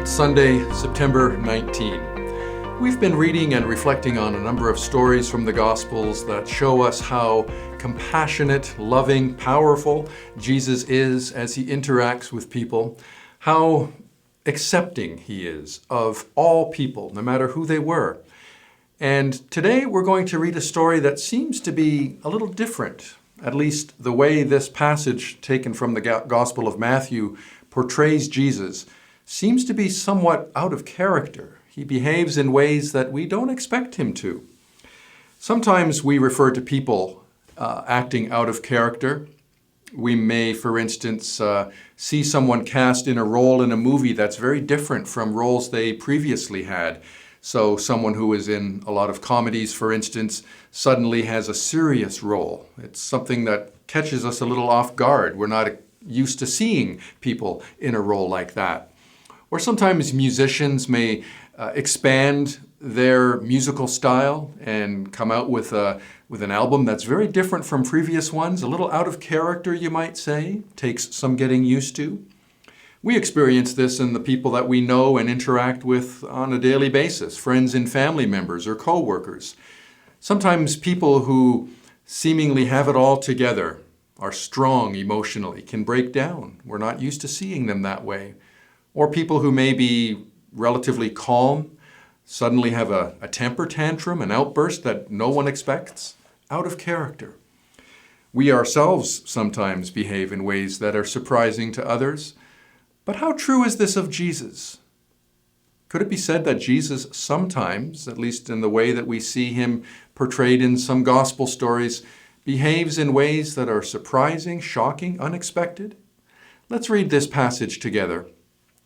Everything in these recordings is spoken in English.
Sunday, September 19. We've been reading and reflecting on a number of stories from the Gospels that show us how compassionate, loving, powerful Jesus is as he interacts with people, how accepting he is of all people, no matter who they were. And today we're going to read a story that seems to be a little different, at least the way this passage taken from the Gospel of Matthew portrays Jesus seems to be somewhat out of character. He behaves in ways that we don't expect him to. Sometimes we refer to people acting out of character. We may, for instance, see someone cast in a role in a movie that's very different from roles they previously had. So someone who is in a lot of comedies, for instance, suddenly has a serious role. It's something that catches us a little off guard. We're not used to seeing people in a role like that. Or sometimes musicians may expand their musical style and come out with an album that's very different from previous ones, a little out of character, you might say, takes some getting used to. We experience this in the people that we know and interact with on a daily basis, friends and family members or co-workers. Sometimes people who seemingly have it all together, are strong emotionally, can break down. We're not used to seeing them that way. Or people who may be relatively calm suddenly have a temper tantrum, an outburst that no one expects, out of character. We ourselves sometimes behave in ways that are surprising to others. But how true is this of Jesus? Could it be said that Jesus sometimes, at least in the way that we see him portrayed in some gospel stories, behaves in ways that are surprising, shocking, unexpected? Let's read this passage together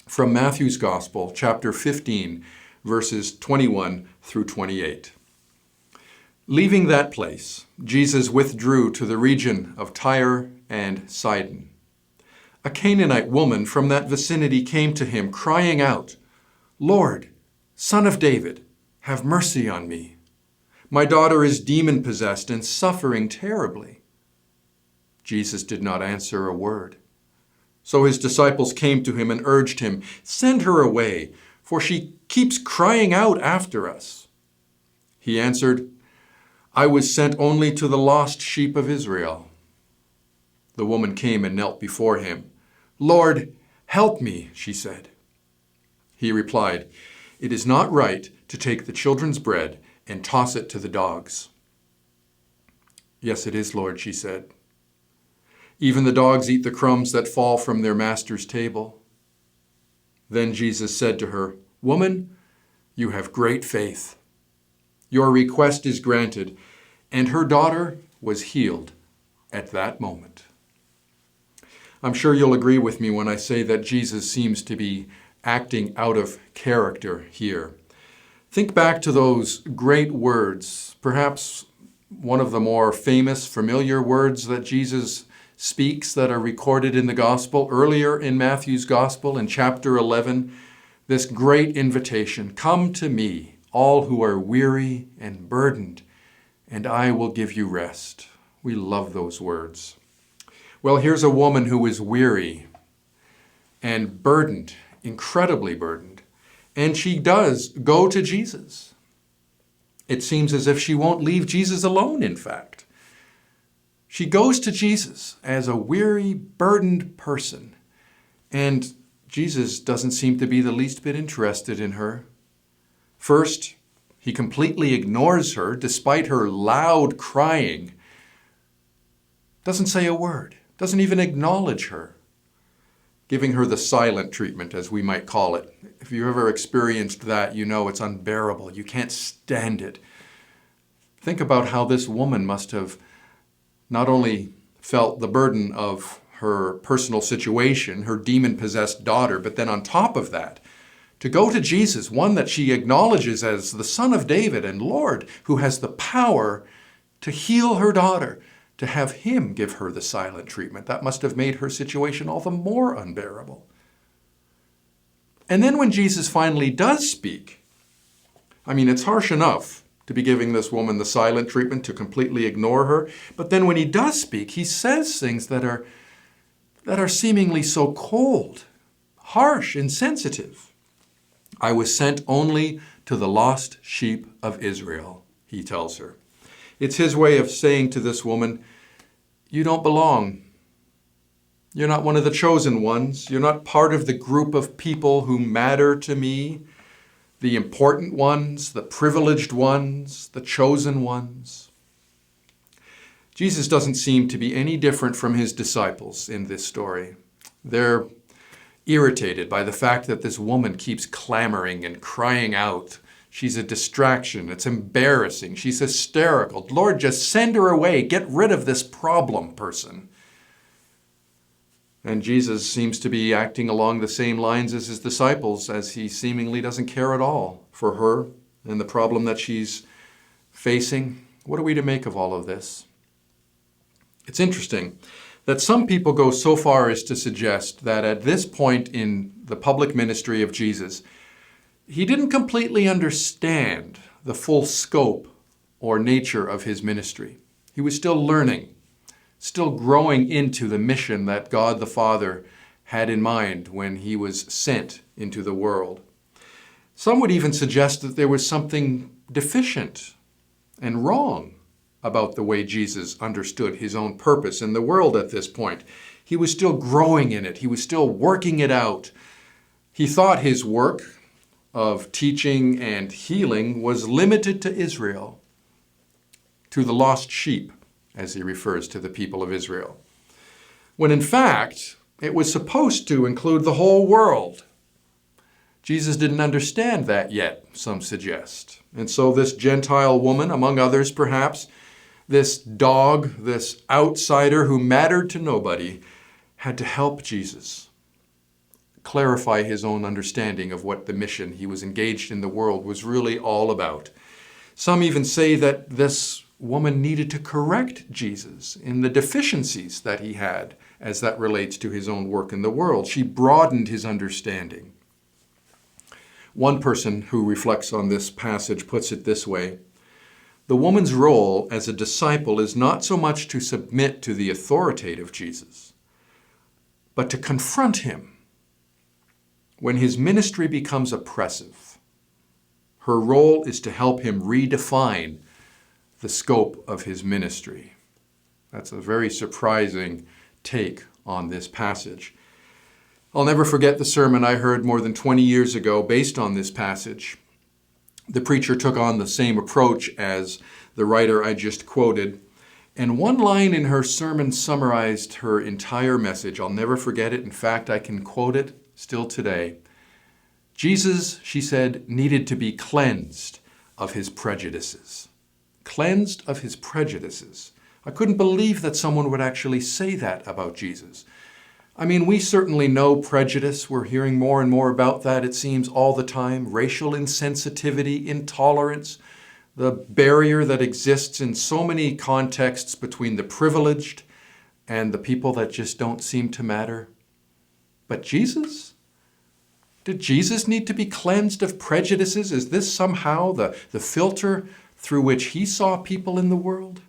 from Matthew's Gospel, chapter 15, verses 21 through 28. Leaving that place, Jesus withdrew to the region of Tyre and Sidon. A Canaanite woman from that vicinity came to him, crying out, "Lord, Son of David, have mercy on me. My daughter is demon-possessed and suffering terribly." Jesus did not answer a word. So his disciples came to him and urged him, "Send her away, for she keeps crying out after us." He answered, "I was sent only to the lost sheep of Israel." The woman came and knelt before him. "Lord, help me," she said. He replied, "It is not right to take the children's bread and toss it to the dogs." "Yes, it is, Lord," she said. "Even the dogs eat the crumbs that fall from their master's table." Then Jesus said to her, "Woman, you have great faith. Your request is granted." And her daughter was healed at that moment. I'm sure you'll agree with me when I say that Jesus seems to be acting out of character here. Think back to those great words, perhaps one of the more famous, familiar words that Jesus speaks that are recorded in the gospel earlier in Matthew's gospel in chapter 11, this great invitation, "Come to me, all who are weary and burdened, and I will give you rest." We love those words. Well, here's a woman who is weary and burdened, incredibly burdened, and she does go to Jesus. It seems as if she won't leave Jesus alone, in fact. She goes to Jesus as a weary, burdened person, and Jesus doesn't seem to be the least bit interested in her. First, he completely ignores her despite her loud crying. Doesn't say a word, doesn't even acknowledge her, giving her the silent treatment, as we might call it. If you've ever experienced that, you know it's unbearable. You can't stand it. Think about how this woman must have not only felt the burden of her personal situation, her demon-possessed daughter, but then on top of that, to go to Jesus, one that she acknowledges as the Son of David and Lord, who has the power to heal her daughter, to have him give her the silent treatment. That must have made her situation all the more unbearable. And then when Jesus finally does speak, it's harsh enough to be giving this woman the silent treatment, to completely ignore her. But then when he does speak, he says things that are seemingly so cold, harsh, insensitive. I was sent only to the lost sheep of Israel, he tells her. It's his way of saying to this woman, you don't belong. You're not one of the chosen ones. You're not part of the group of people who matter to me, the important ones, the privileged ones, the chosen ones. Jesus doesn't seem to be any different from his disciples in this story. They're irritated by the fact that this woman keeps clamoring and crying out. She's a distraction. It's embarrassing. She's hysterical. Lord, just send her away. Get rid of this problem person. And Jesus seems to be acting along the same lines as his disciples, as he seemingly doesn't care at all for her and the problem that she's facing. What are we to make of all of this? It's interesting that some people go so far as to suggest that at this point in the public ministry of Jesus, he didn't completely understand the full scope or nature of his ministry. He was still learning, still growing into the mission that God the Father had in mind when he was sent into the world. Some would even suggest that there was something deficient and wrong about the way Jesus understood his own purpose in the world at this point. He was still growing in it. He was still working it out. He thought his work of teaching and healing was limited to Israel, to the lost sheep, as he refers to the people of Israel, when in fact it was supposed to include the whole world. Jesus didn't understand that yet, some suggest. And so this Gentile woman, among others perhaps, this dog, this outsider who mattered to nobody, had to help Jesus clarify his own understanding of what the mission he was engaged in the world was really all about. Some even say that this woman needed to correct Jesus in the deficiencies that he had as that relates to his own work in the world. She broadened his understanding. One person who reflects on this passage puts it this way: the woman's role as a disciple is not so much to submit to the authority of Jesus, but to confront him when his ministry becomes oppressive. Her role is to help him redefine the scope of his ministry. That's a very surprising take on this passage. I'll never forget the sermon I heard more than 20 years ago based on this passage. The preacher took on the same approach as the writer I just quoted, and one line in her sermon summarized her entire message. I'll never forget it. In fact, I can quote it still today. Jesus, she said, needed to be cleansed of his prejudices. Cleansed of his prejudices. I couldn't believe that someone would actually say that about Jesus. I mean, we certainly know prejudice. We're hearing more and more about that, it seems, all the time. Racial insensitivity, intolerance, the barrier that exists in so many contexts between the privileged and the people that just don't seem to matter. But Jesus? Did Jesus need to be cleansed of prejudices? Is this somehow the filter through which he saw people in the world?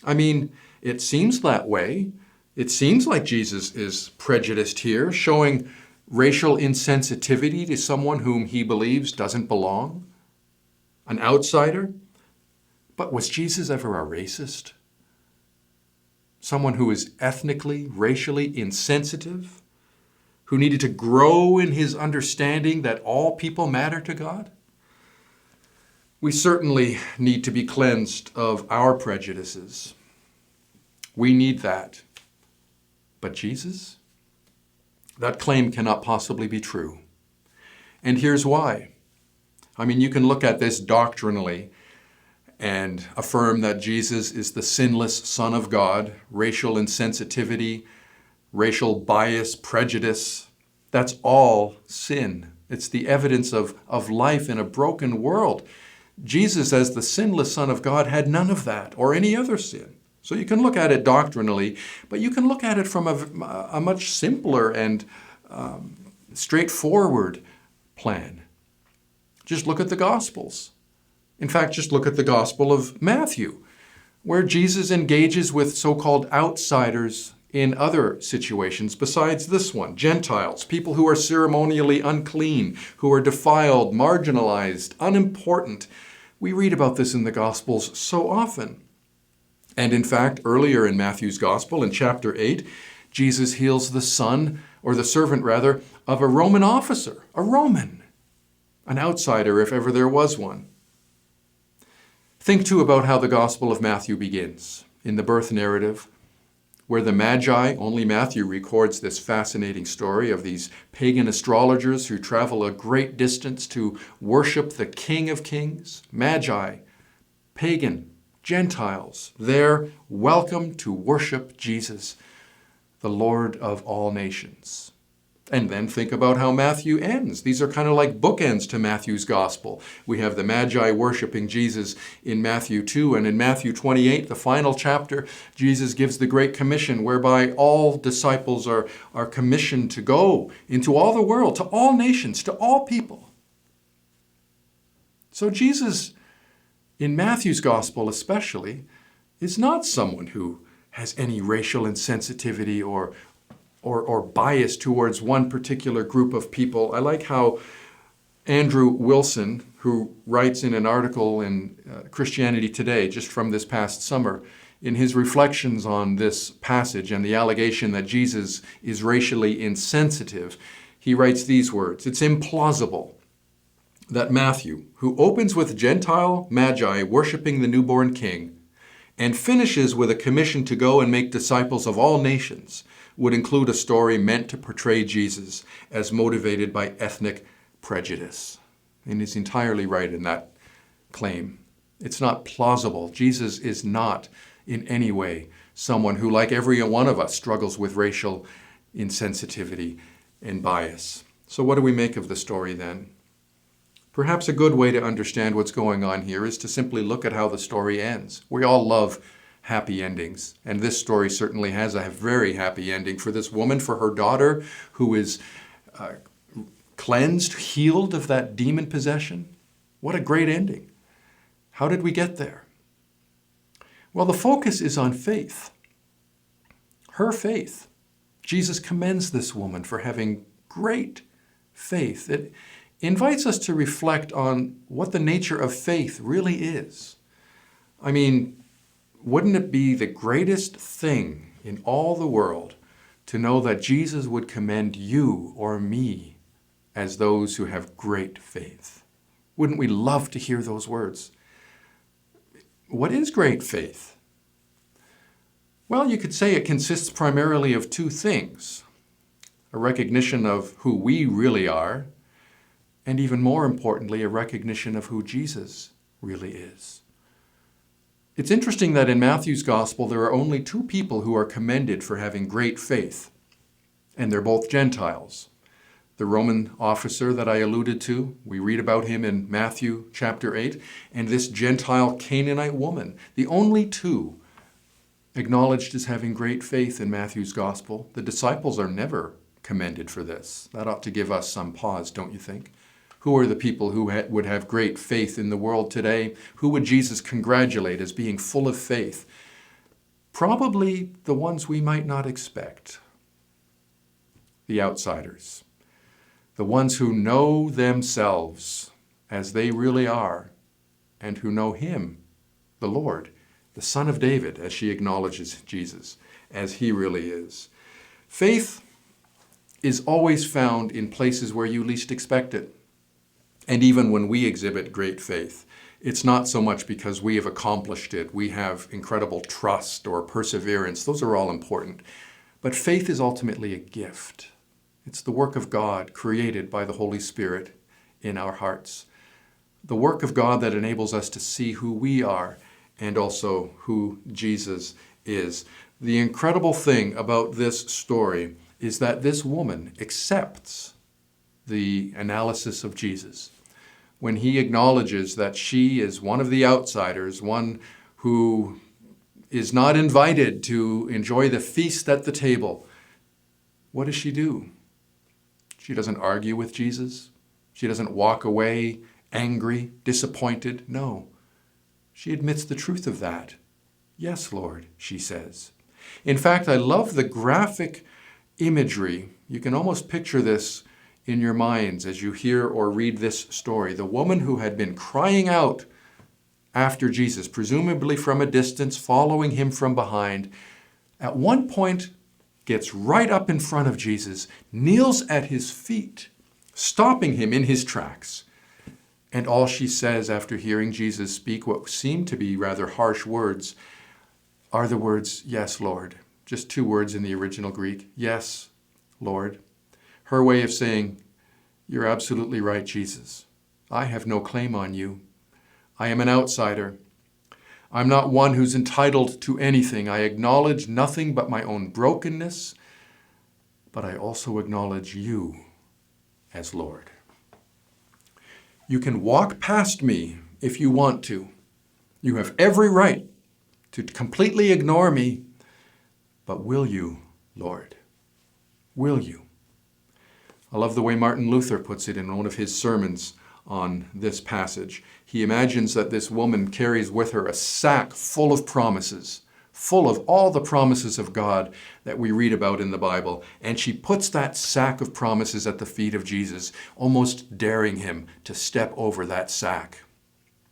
I mean, it seems that way. It seems like Jesus is prejudiced here, showing racial insensitivity to someone whom he believes doesn't belong, an outsider. But was Jesus ever a racist? Someone who is ethnically, racially insensitive, who needed to grow in his understanding that all people matter to God? We certainly need to be cleansed of our prejudices. We need that. But Jesus? That claim cannot possibly be true. And here's why. I mean, you can look at this doctrinally and affirm that Jesus is the sinless Son of God. Racial insensitivity, racial bias, prejudice, that's all sin. It's the evidence of life in a broken world. Jesus, as the sinless Son of God, had none of that or any other sin. So you can look at it doctrinally, but you can look at it from a much simpler and straightforward plan. Just look at the Gospels. In fact, just look at the Gospel of Matthew, where Jesus engages with so-called outsiders in other situations besides this one. Gentiles, people who are ceremonially unclean, who are defiled, marginalized, unimportant. We read about this in the Gospels so often. And in fact, earlier in Matthew's Gospel, in chapter 8, Jesus heals the son, or the servant rather, of a Roman officer, a Roman, an outsider if ever there was one. Think too about how the Gospel of Matthew begins, in the birth narrative, where the Magi, only Matthew records this fascinating story of these pagan astrologers who travel a great distance to worship the King of Kings. Magi, pagan, Gentiles, there welcome to worship Jesus, the Lord of all nations. And then think about how Matthew ends. These are kind of like bookends to Matthew's gospel. We have the Magi worshiping Jesus in Matthew 2, and in Matthew 28, the final chapter, Jesus gives the Great Commission, whereby all disciples are commissioned to go into all the world, to all nations, to all people. So Jesus, in Matthew's gospel especially, is not someone who has any racial insensitivity or bias towards one particular group of people. I like how Andrew Wilson, who writes in an article in Christianity Today just from this past summer, in his reflections on this passage and the allegation that Jesus is racially insensitive, he writes these words: "It's implausible that Matthew, who opens with Gentile Magi worshiping the newborn king and finishes with a commission to go and make disciples of all nations, would include a story meant to portray Jesus as motivated by ethnic prejudice." And he's entirely right in that claim. It's not plausible. Jesus is not in any way someone who, like every one of us, struggles with racial insensitivity and bias. So what do we make of the story then? Perhaps a good way to understand what's going on here is to simply look at how the story ends. We all love happy endings, and this story certainly has a very happy ending for this woman, for her daughter who is cleansed, healed of that demon possession. What a great ending. How did we get there? Well, the focus is on faith. Her faith. Jesus commends this woman for having great faith. It invites us to reflect on what the nature of faith really is. I mean, wouldn't it be the greatest thing in all the world to know that Jesus would commend you or me as those who have great faith? Wouldn't we love to hear those words? What is great faith? Well, you could say it consists primarily of two things: a recognition of who we really are, and even more importantly, a recognition of who Jesus really is. It's interesting that in Matthew's gospel, there are only two people who are commended for having great faith, and they're both Gentiles. The Roman officer that I alluded to, we read about him in Matthew chapter 8, and this Gentile Canaanite woman, the only two acknowledged as having great faith in Matthew's gospel. The disciples are never commended for this. That ought to give us some pause, don't you think? Who are the people who would have great faith in the world today? Who would Jesus congratulate as being full of faith? Probably the ones we might not expect. The outsiders. The ones who know themselves as they really are, and who know him, the Lord, the Son of David, as she acknowledges Jesus, as he really is. Faith is always found in places where you least expect it. And even when we exhibit great faith, it's not so much because we have accomplished it, we have incredible trust or perseverance. Those are all important. But faith is ultimately a gift. It's the work of God created by the Holy Spirit in our hearts. The work of God that enables us to see who we are and also who Jesus is. The incredible thing about this story is that this woman accepts the analysis of Jesus when he acknowledges that she is one of the outsiders, one who is not invited to enjoy the feast at the table. What does she do? She doesn't argue with Jesus. She doesn't walk away angry, disappointed. No. She admits the truth of that. Yes, Lord, she says. In fact, I love the graphic imagery. You can almost picture this in your minds as you hear or read this story. The woman who had been crying out after Jesus, presumably from a distance, following him from behind, at one point gets right up in front of Jesus, kneels at his feet, stopping him in his tracks. And all she says after hearing Jesus speak what seem to be rather harsh words are the words, "Yes, Lord." Just 2 words in the original Greek. "Yes, Lord." Her way of saying, "You're absolutely right, Jesus. I have no claim on you. I am an outsider. I'm not one who's entitled to anything. I acknowledge nothing but my own brokenness, but I also acknowledge you as Lord. You can walk past me if you want to. You have every right to completely ignore me, but will you, Lord? Will you?" I love the way Martin Luther puts it in one of his sermons on this passage. He imagines that this woman carries with her a sack full of promises, full of all the promises of God that we read about in the Bible. And she puts that sack of promises at the feet of Jesus, almost daring him to step over that sack.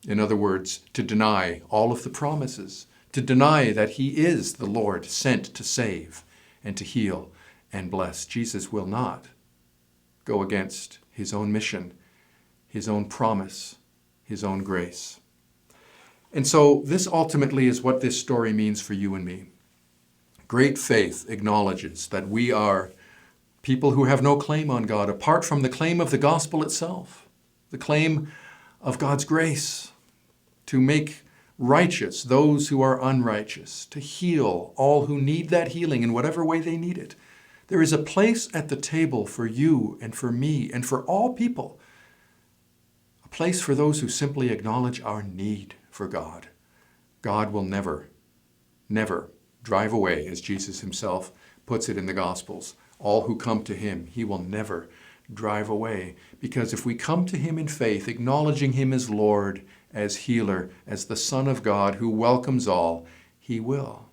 In other words, to deny all of the promises, to deny that he is the Lord sent to save and to heal and bless. Jesus will not go against his own mission, his own promise, his own grace. And so this ultimately is what this story means for you and me. Great faith acknowledges that we are people who have no claim on God apart from the claim of the gospel itself, the claim of God's grace to make righteous those who are unrighteous, to heal all who need that healing in whatever way they need it. There is a place at the table for you and for me and for all people, a place for those who simply acknowledge our need for God. God will never, never drive away, as Jesus himself puts it in the Gospels. All who come to him, he will never drive away. Because if we come to him in faith, acknowledging him as Lord, as healer, as the Son of God who welcomes all, he will.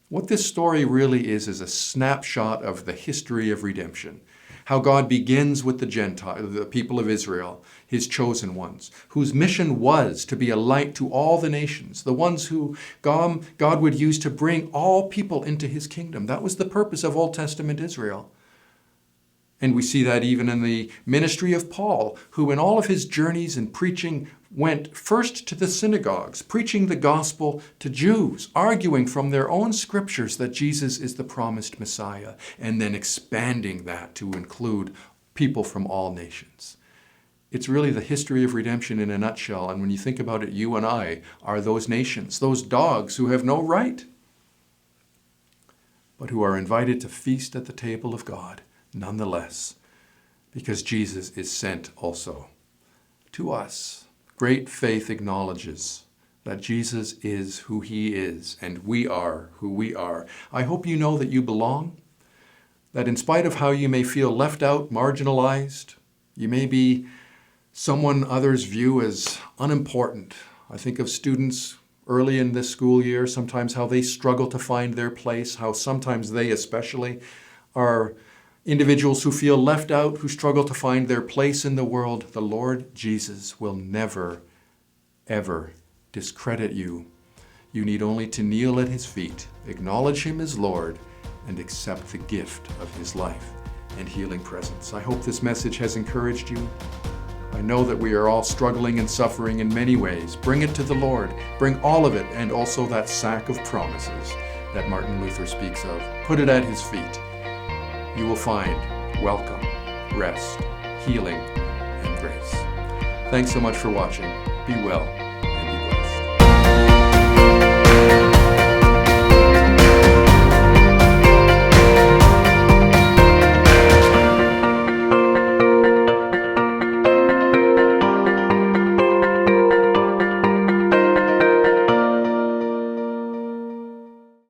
What this story really is a snapshot of the history of redemption. How God begins with the Gentile, the people of Israel, his chosen ones, whose mission was to be a light to all the nations, the ones who God would use to bring all people into his kingdom. That was the purpose of Old Testament Israel. And we see that even in the ministry of Paul, who in all of his journeys and preaching went first to the synagogues, preaching the gospel to Jews, arguing from their own scriptures that Jesus is the promised Messiah, and then expanding that to include people from all nations. It's really the history of redemption in a nutshell. And when you think about it, you and I are those nations, those dogs who have no right, but who are invited to feast at the table of God nonetheless, because Jesus is sent also to us. Great faith acknowledges that Jesus is who he is, and we are who we are. I hope you know that you belong, that in spite of how you may feel left out, marginalized, you may be someone others view as unimportant. I think of students early in this school year, sometimes how they struggle to find their place, how sometimes they especially are individuals who feel left out, who struggle to find their place in the world. The Lord Jesus will never, ever discredit you. You need only to kneel at his feet, acknowledge him as Lord, and accept the gift of his life and healing presence. I hope this message has encouraged you. I know that we are all struggling and suffering in many ways. Bring it to the Lord. Bring all of it, and also that sack of promises that Martin Luther speaks of. Put it at his feet. You will find welcome, rest, healing, and grace. Thanks so much for watching. Be well.